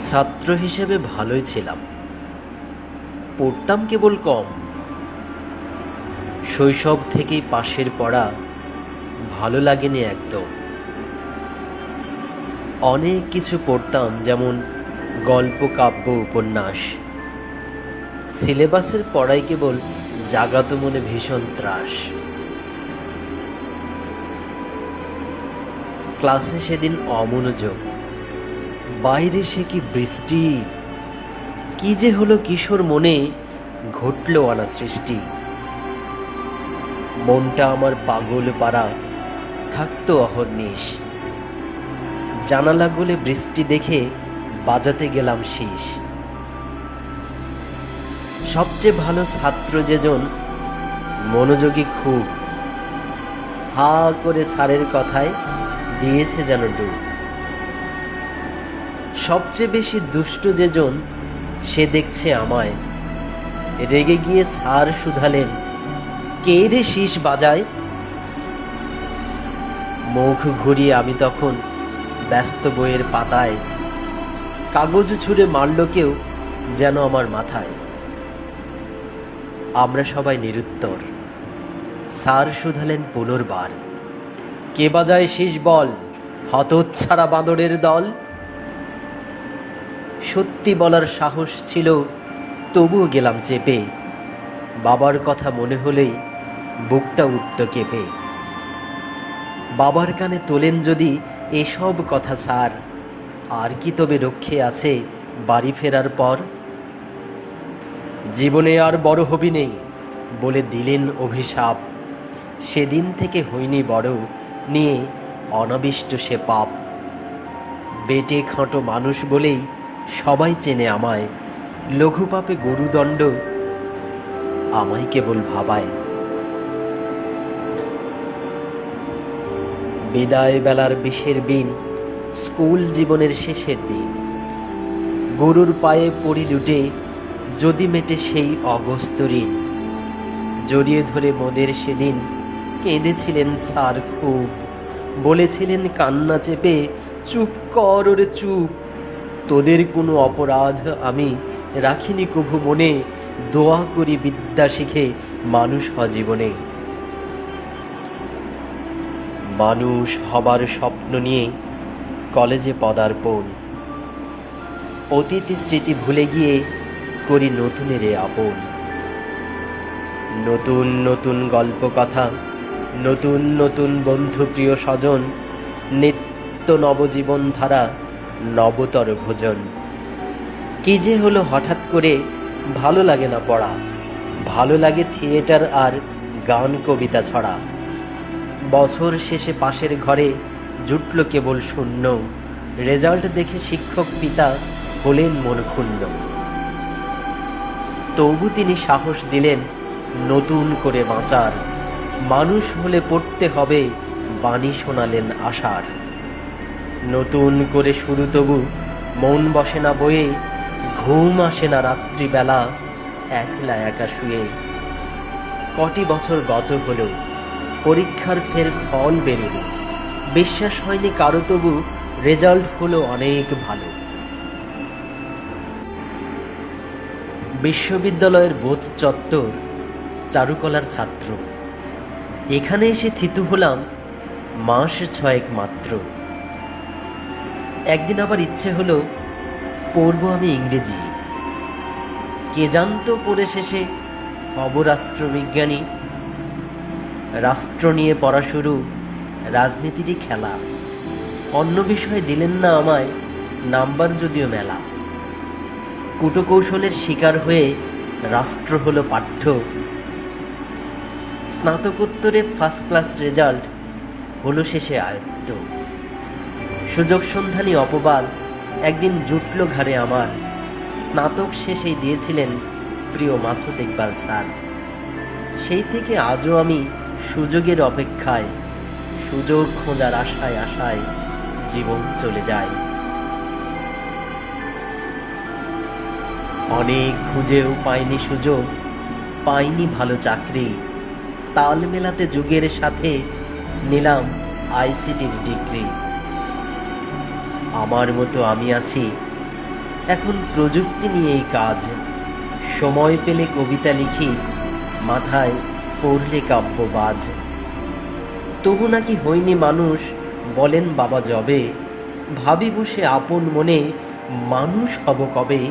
ছাত্র হিসেবে ভালোই ছিলাম, পড়তাম কেবল কম। শৈশব থেকেই পাশের পড়া ভালো লাগেনি একদম। অনেক কিছু পড়তাম, যেমন গল্প, কাব্য, উপন্যাস। সিলেবাসের পড়াই কেবল জাগাতো মনে ভীষণ ত্রাস। ক্লাসে সেদিন অমনোযোগ, বাইরে সে কি বৃষ্টি, কি যে হলো কিশোর মনে, ঘটল অনা সৃষ্টি। মনটা আমার পাগল পাড়া, থাকতো অহর্নিশ। জানালা গলে বৃষ্টি দেখে বাজাতে গেলাম শীষ। সবচেয়ে ভালো ছাত্র যেজন, মনোযোগী খুব, হা করে ছাড়ের কথায় দিয়েছে যেন ডুব। সবচেয়ে বেশি দুষ্ট যেজন, সে দেখছে আমায়, রেগে গিয়ে ছাড় শুধালেন, কে রে শীষ বাজায়। মুখ ঘুরিয়ে আমি তখন ব্যস্ত বইয়ের পাতায়, কাগজ ছুঁড়ে মারল কেউ যেন আমার মাথায়। আমরা সবাই নিরুত্তর। স্যার শুধালেন পুনর্বার, কে বাজায় শীষ বল, হতচ্ছাড়া বাঁদরের দল। সত্যি বলার সাহস ছিল, তবুও গেলাম চেপে। বাবার কথা মনে হলেই বুকটা উঠত কেঁপে। বাবার কানে তোলেন যদি এসব কথা স্যার, আর কি তবে রক্ষে আছে বাড়ি ফেরার পর। জীবনে আর বড় হবি নেই বলে দিলেন অভিশাপ। সেদিন থেকে হইনি বড়, নিয়ে অনাবিষ্ট সে পাপ। বেটে খাঁটো মানুষ বলেই সবাই চেনে আমায়, লঘু পাপে গরুদণ্ড আমায় কেবল ভাবায়। বিদায় বেলার বিষের বিন, স্কুল জীবনের শেষের দিন। গরুর পায়ে পড়ি লুটে, যদি মেটে সেই অগস্ত ঋণ। জড়িয়ে ধরে মোদের সেদিন কেঁদেছিলেন স্যার খুব, বলেছিলেন কান্না চেপে, চুপ কর রে চুপ, তোদের কোনো অপরাধ আমি রাখিনি কভু মনে। দোয়া করি বিদ্যা শিখে মানুষ হ জীবনে। মানুষ হবার স্বপ্ন নিয়ে কলেজে পদার্পণ। অতীত স্মৃতি ভুলে গিয়ে করি নতুনের আপন। নতুন নতুন গল্প কথা, নতুন নতুন বন্ধু প্রিয় স্বজন, নিত্য নবজীবন ধারা, নবতর ভোজন। কি যে হলো হঠাৎ করে, ভালো লাগে না পড়া, ভালো লাগে থিয়েটার আর গান কবিতা ছড়া। বছর শেষে পাশের ঘরে জুটল কেবল শূন্য, রেজাল্ট দেখে শিক্ষক পিতা হলেন মন ক্ষুণ্ণ। তবু তিনি সাহস দিলেন নতুন করে বাঁচার, মানুষ হলে পড়তে হবে বাণী শোনালেন আশার। নতুন করে শুরু তবু মন বসে না বয়ে, ঘুম আসে না রাত্রিবেলা একলা একা শুয়ে। কটি বছর গত হলো, পরীক্ষার ফের ফল বেরোলো, বিশ্বাস হয়নি কারো তবু রেজাল্ট হলো অনেক ভালো। বিশ্ববিদ্যালয়ের বোধ চত্বর, চারুকলার ছাত্র। এখানে এসে থিতু হলাম মাস 6 মাত্র। একদিন আবার ইচ্ছে হলো পড়ব আমি ইংরেজি। কে জানতো পড়ে শেষে হব রাষ্ট্রবিজ্ঞানী। রাষ্ট্র নিয়ে পড়া শুরু, রাজনীতিরই খেলা। অন্য বিষয়ে দিলেন না আমায় নাম্বার যদিও মেলা। কূটকৌশলের শিকার হয়ে রাষ্ট্র হলো পাঠ্য। স্নাতকোত্তরে ফার্স্ট ক্লাস রেজাল্ট হলো শেষে আয়ত্ত। সুযোগ সন্ধানী অপবাদ একদিন জুটল ঘাড়ে আমার। স্নাতক শেষেই দিয়েছিলেন প্রিয় মাসুদ ইকবাল স্যার। সেই থেকে আজও আমি সুযোগের অপেক্ষায়, সুযোগ খোঁজার আশায় আশায় জীবন চলে যায়। অনেক খুঁজেও পাইনি সুযোগ, পাইনি ভালো চাকরি। তাল মেলাতে যুগের সাথে নিলাম আইসিটির ডিগ্রি। আমার মতো আমি আছি এখন প্রযুক্তি নিয়েই কাজ। সময় পেলে কবিতা লিখি, মাথায় পড়লে কাব্যবাজ। তবু নাকি হইনি মানুষ, বলেন বাবা যবে, ভাবি বসে আপন মনে মানুষ হব কবে।